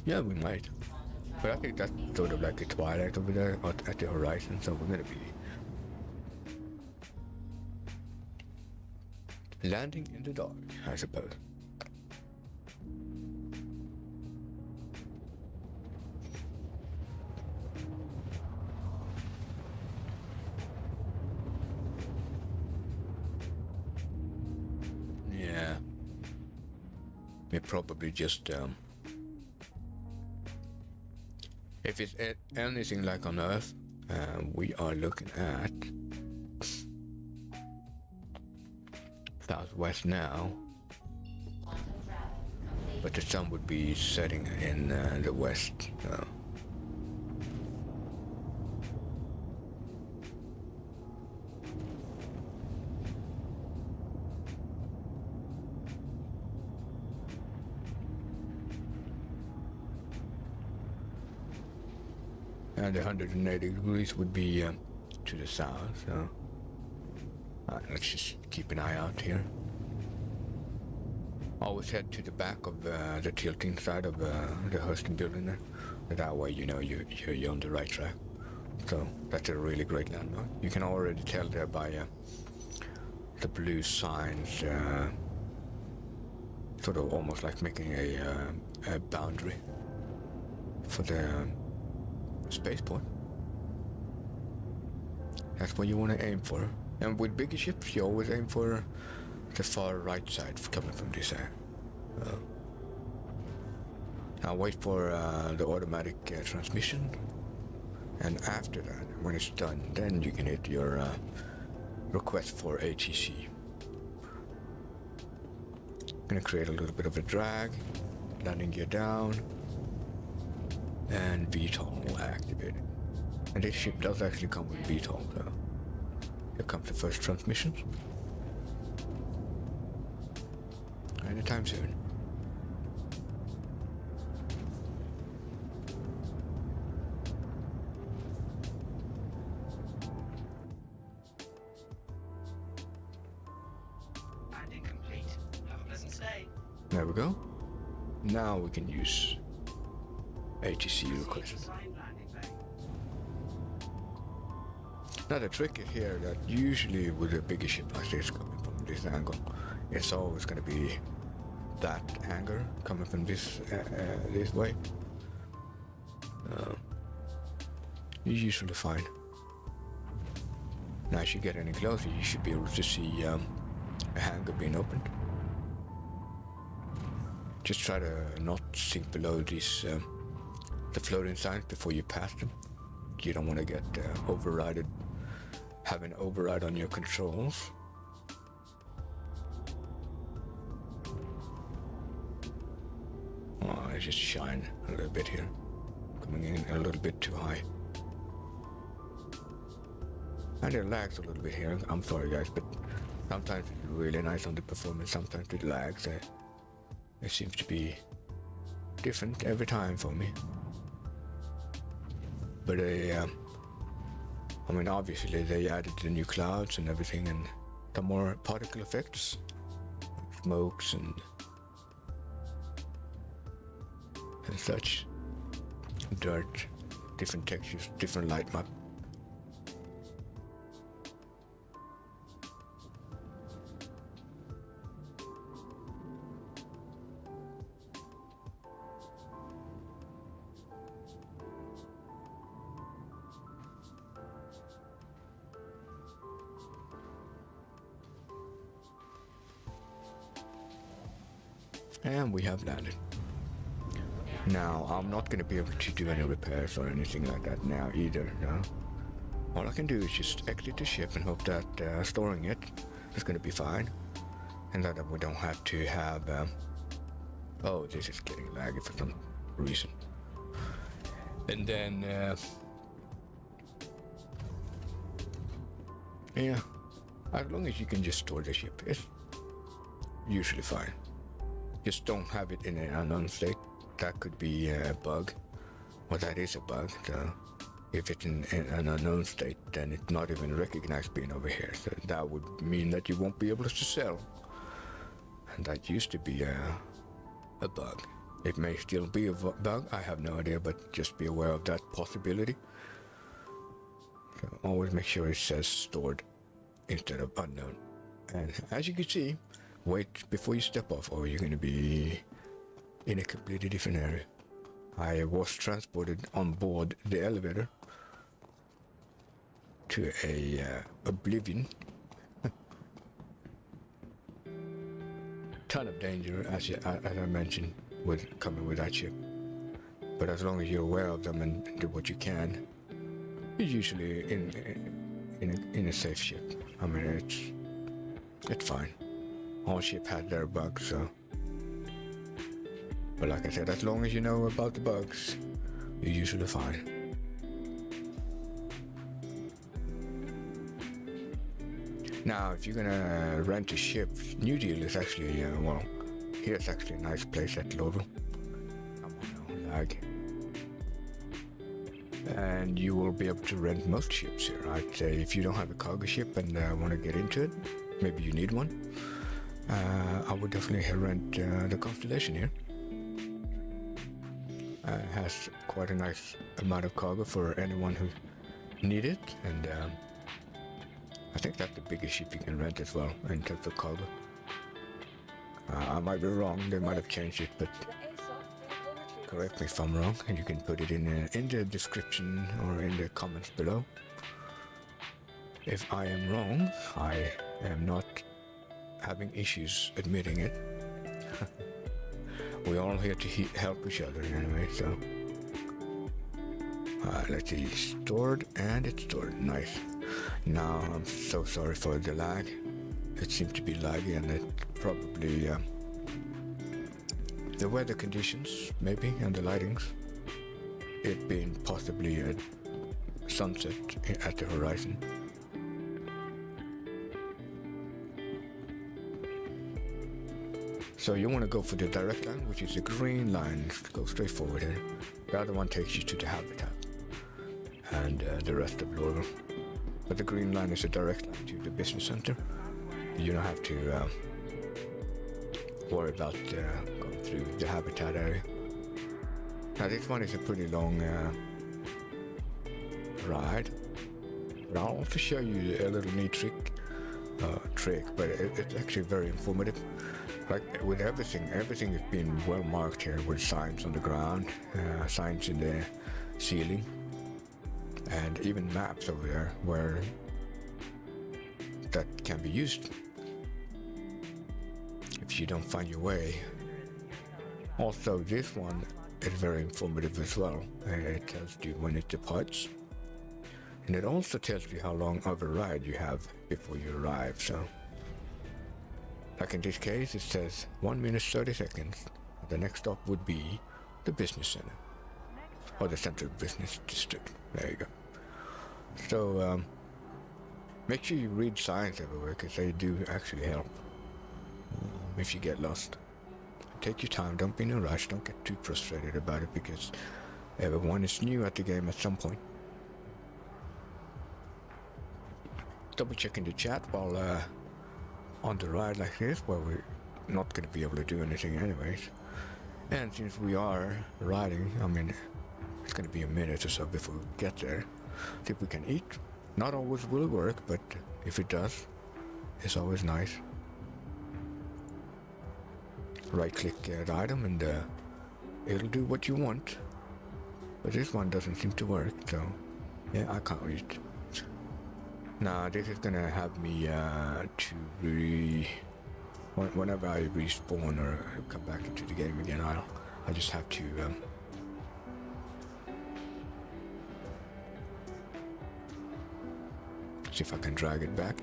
Yeah, we might, but I think that's sort of like a twilight over there at the horizon, so we're gonna be landing in the dark, I suppose. Yeah, we're probably just if it's anything like on Earth, we are looking at southwest now, but the sun would be setting in the west. And 180 degrees would be to the south, so let's just keep an eye out here. Always head to the back of the tilting side of the hosting building there. That way you know you're on the right track. So that's a really great landmark. You can already tell there by the blue signs, sort of almost like making a boundary for the spaceport. That's what you want to aim for. And with bigger ships, you always aim for the far right side coming from this area. Now wait for the automatic transmission, and after that, when it's done, then you can hit your request for ATC. Gonna create a little bit of a drag, landing gear down, and VTOL activated. And this ship does actually come with VTOL, so here comes the first transmission. Anytime soon. Landing complete. Have a pleasant stay. There we go. Now we can use ATC request. Now the trick is here that usually with a bigger ship like this coming from this angle, it's always going to be that angle coming from this way. You're usually fine. Now as you get any closer, you should be able to see a hangar being opened. just try to not sink below these the floating signs before you pass them. You don't want to get have an override on your controls. Oh, I just shine a little bit here, coming in a little bit too high. And it lags a little bit here. I'm sorry guys, but sometimes it's really nice on the performance, sometimes it lags. It seems to be different every time for me. But I mean, obviously they added the new clouds and everything, and some more particle effects, smokes and such, dirt, different textures, different light map. And we have landed. Now, I'm not going to be able to do any repairs or anything like that now either, no? All I can do is just exit the ship and hope that storing it is going to be fine. And that we don't have to have... oh, this is getting laggy for some reason. And then... yeah, as long as you can just store the ship, it's usually fine. Just don't have it in an unknown state. That could be a bug. Well, that is a bug. So if it's in an unknown state, then it's not even recognized being over here. So that would mean that you won't be able to sell. And that used to be a bug. It may still be a bug. I have no idea, but just be aware of that possibility. So always make sure it says stored instead of unknown. And as you can see, wait before you step off, or you're going to be in a completely different area. I was transported on board the elevator to a oblivion. Ton of danger, as I mentioned, with coming with that ship. But as long as you're aware of them and do what you can, you're usually in a safe ship. I mean, it's fine. All ship had their bugs, so. But like I said, as long as you know about the bugs, you're usually fine. Now, if you're gonna rent a ship, New Deal is actually, well, here's actually a nice place at Lovell. Come on now, lag. And you will be able to rent most ships here. I'd say if you don't have a cargo ship and want to get into it, maybe you need one. I would definitely rent the Constellation here. Has quite a nice amount of cargo for anyone who need it, and I think that's the biggest ship you can rent as well in terms of cargo. I might be wrong, they might have changed it, but correct me if I'm wrong, and you can put it in the description or in the comments below. If I am wrong, I am not having issues admitting it. We're all here to help each other anyway, so. Let's see, stored, and it's stored, nice. Now, I'm so sorry for the lag. It seems to be laggy, and it's probably the weather conditions, maybe, and the lightings. It being possibly a sunset at the horizon. So you want to go for the direct line, which is the green line. Go straight forward here. The other one takes you to the habitat and the rest of Laurel. But the green line is a direct line to the business center. You don't have to worry about going through the habitat area. Now this one is a pretty long ride. But I'll also show you a little neat trick, but it's actually very informative. Like with everything is being well marked here with signs on the ground, signs in the ceiling, and even maps over there where that can be used. If you don't find your way, Also, this one is very informative as well. It tells you when it departs, and it also tells you how long of a ride you have before you arrive. So, like in this case, it says 1 minute 30 seconds. The next stop would be the business center, or the central business district. There you go. So, make sure you read signs everywhere, because they do actually help if you get lost. Take your time, don't be in a rush, don't get too frustrated about it, because everyone is new at the game at some point. Double checking the chat while on the ride like this, where we're not going to be able to do anything anyways. And since we are riding, I mean, it's going to be a minute or so before we get there. See if we can eat. Not always will work, but if it does, it's always nice. Right click the item and it'll do what you want. But this one doesn't seem to work, so yeah, I can't eat. Now this is gonna have me whenever I respawn or come back into the game again, I just have to see if I can drag it back.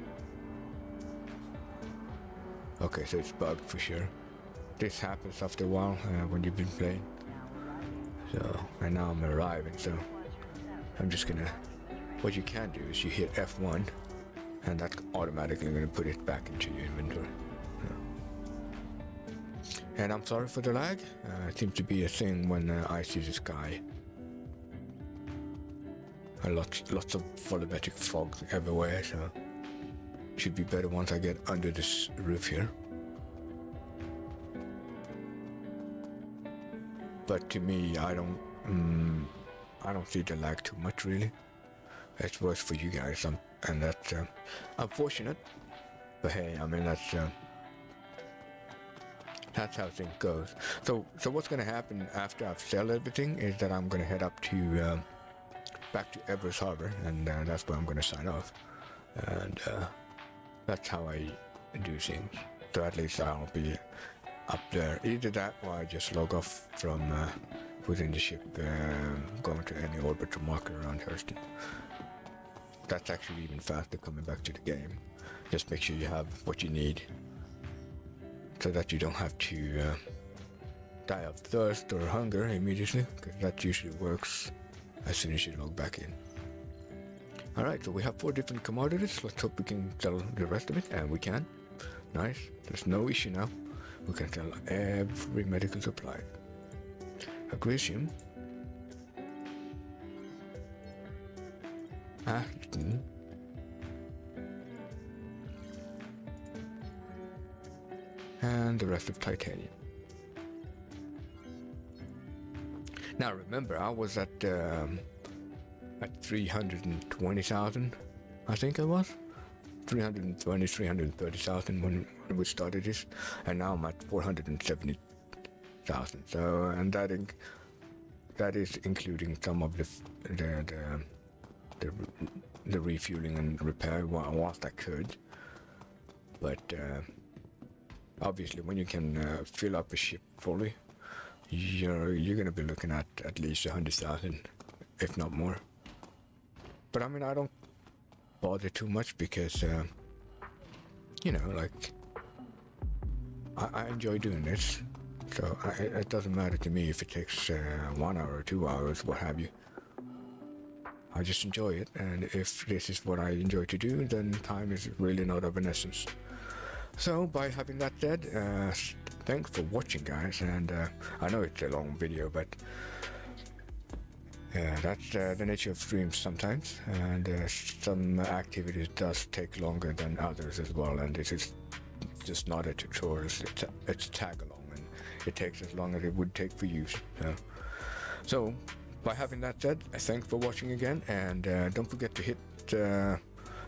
Okay, so it's bugged for sure. This happens after a while when you've been playing. So, and now I'm arriving, so I'm just gonna, what you can do is you hit F1 and that's automatically gonna put it back into your inventory. So. And I'm sorry for the lag. It seems to be a thing when I see the sky. Lots of volumetric fog everywhere, so should be better once I get under this roof here. But to me, I don't see the lag too much really. It's worse for you guys, and that's unfortunate. But hey, I mean that's how things goes. So what's gonna happen after I've sold everything is that I'm gonna head up to back to Everest Harbor, and that's where I'm gonna sign off. And that's how I do things. So at least I'll be up there. Either that or I just log off from within the ship, going to any orbital marker around Hurston. That's actually even faster coming back to the game. Just make sure you have what you need so that you don't have to die of thirst or hunger immediately, because that usually works as soon as you log back in. Alright, so we have 4 different commodities. Let's hope we can sell the rest of it, and we can. Nice, there's no issue now. We can sell every medical supply. Agresium. Actin. And the rest of titanium. Now remember, I was at 320,000, I think I was. 320, 330,000 when we started this, and now I'm at 470,000. So, and that is including some of the refueling and repair whilst I could. But obviously, when you can fill up a ship fully, you're gonna be looking at least 100,000, if not more. But I mean, I don't bother too much because you know, like I enjoy doing this, so it doesn't matter to me if it takes 1 hour or 2 hours, what have you. I just enjoy it, and if this is what I enjoy to do, then time is really not of an essence. So by having that said, thanks for watching, guys, and I know it's a long video, but that's the nature of streams sometimes, and some activities does take longer than others as well, and this is just not a tutorial, it's a tag along, and it takes as long as it would take for you. So by having that said, thanks for watching again, and don't forget to hit the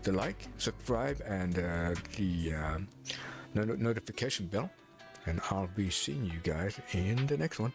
like, subscribe, and the notification bell, and I'll be seeing you guys in the next one.